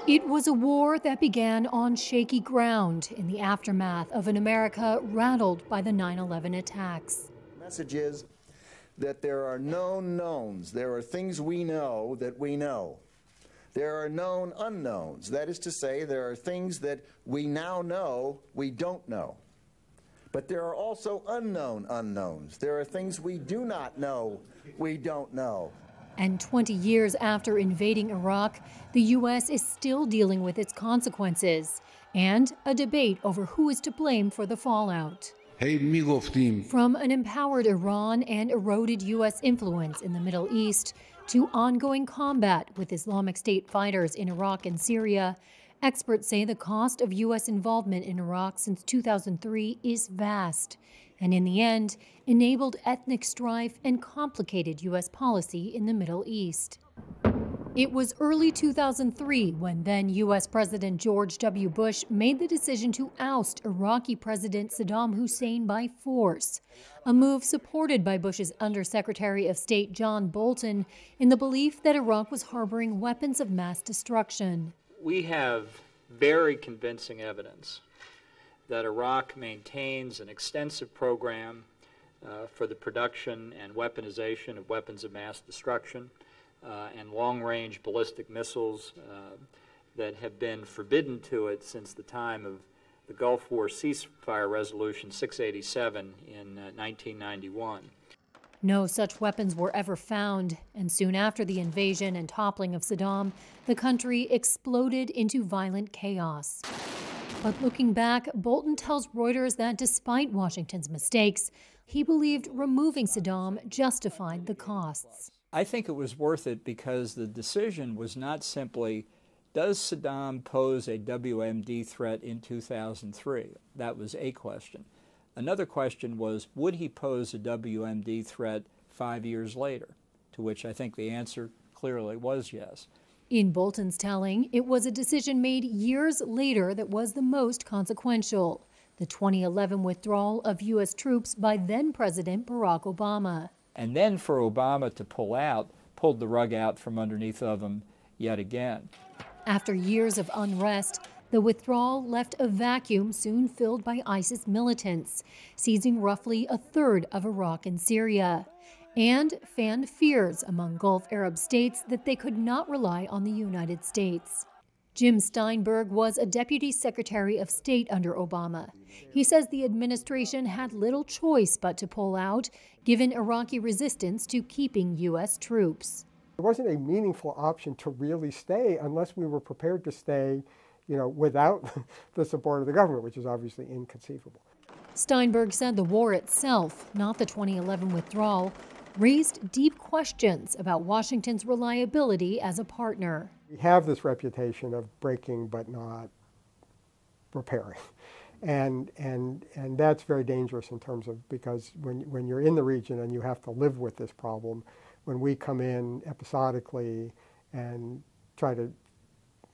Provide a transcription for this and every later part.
It was a war that began on shaky ground in the aftermath of an America rattled by the 9/11 attacks. The message is that there are known knowns. There are things we know that we know. There are known unknowns. That is to say, there are things that we now know we don't know. But there are also unknown unknowns. There are things we do not know we don't know. And 20 years after invading Iraq, the U.S. is still dealing with its consequences and a debate over who is to blame for the fallout. From an empowered Iran and eroded U.S. influence in the Middle East to ongoing combat with Islamic State fighters in Iraq and Syria, experts say the cost of U.S. involvement in Iraq since 2003 is vast, and in the end, enabled ethnic strife and complicated U.S. policy in the Middle East. It was early 2003 when then U.S. President George W. Bush made the decision to oust Iraqi President Saddam Hussein by force, a move supported by Bush's Undersecretary of State John Bolton in the belief that Iraq was harboring weapons of mass destruction. We have very convincing evidence that Iraq maintains an extensive program for the production and weaponization of weapons of mass destruction and long-range ballistic missiles that have been forbidden to it since the time of the Gulf War ceasefire resolution 687 in 1991. No such weapons were ever found, and soon after the invasion and toppling of Saddam, the country exploded into violent chaos. But looking back, Bolton tells Reuters that despite Washington's mistakes, he believed removing Saddam justified the costs. I think it was worth it because the decision was not simply, does Saddam pose a WMD threat in 2003? That was a question. Another question was, would he pose a WMD threat 5 years later? To which I think the answer clearly was yes. In Bolton's telling, it was a decision made years later that was the most consequential: the 2011 withdrawal of U.S. troops by then-President Barack Obama. And then for Obama to pulled the rug out from underneath of him yet again. After years of unrest, the withdrawal left a vacuum soon filled by ISIS militants, seizing roughly a third of Iraq and Syria, and fanned fears among Gulf Arab states that they could not rely on the United States. Jim Steinberg was a Deputy Secretary of State under Obama. He says the administration had little choice but to pull out, given Iraqi resistance to keeping U.S. troops. It wasn't a meaningful option to really stay unless we were prepared to stay, without the support of the government, which is obviously inconceivable. Steinberg said the war itself, not the 2011 withdrawal, raised deep questions about Washington's reliability as a partner. We have this reputation of breaking but not repairing. And that's very dangerous in terms of, because when you're in the region and you have to live with this problem, when we come in episodically and try to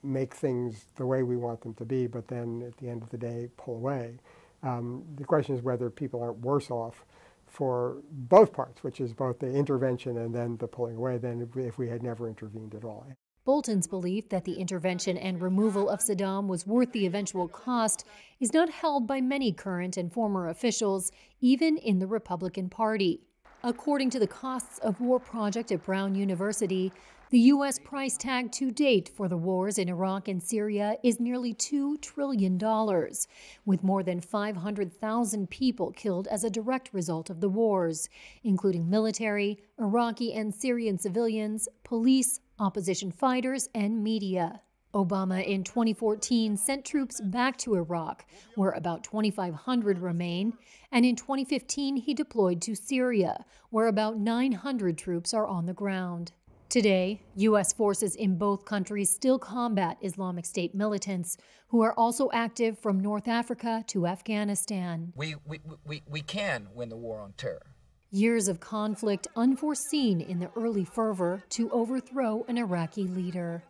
make things the way we want them to be, but then at the end of the day pull away, the question is whether people aren't worse off for both parts, which is both the intervention and then the pulling away, than if we had never intervened at all. Bolton's belief that the intervention and removal of Saddam was worth the eventual cost is not held by many current and former officials, even in the Republican Party. According to the Costs of War Project at Brown University, the U.S. price tag to date for the wars in Iraq and Syria is nearly $2 trillion, with more than 500,000 people killed as a direct result of the wars, including military, Iraqi and Syrian civilians, police, opposition fighters, and media. Obama in 2014 sent troops back to Iraq, where about 2,500 remain, and in 2015 he deployed to Syria, where about 900 troops are on the ground. Today, U.S. forces in both countries still combat Islamic State militants, who are also active from North Africa to Afghanistan. We can win the war on terror. Years of conflict unforeseen in the early fervor to overthrow an Iraqi leader.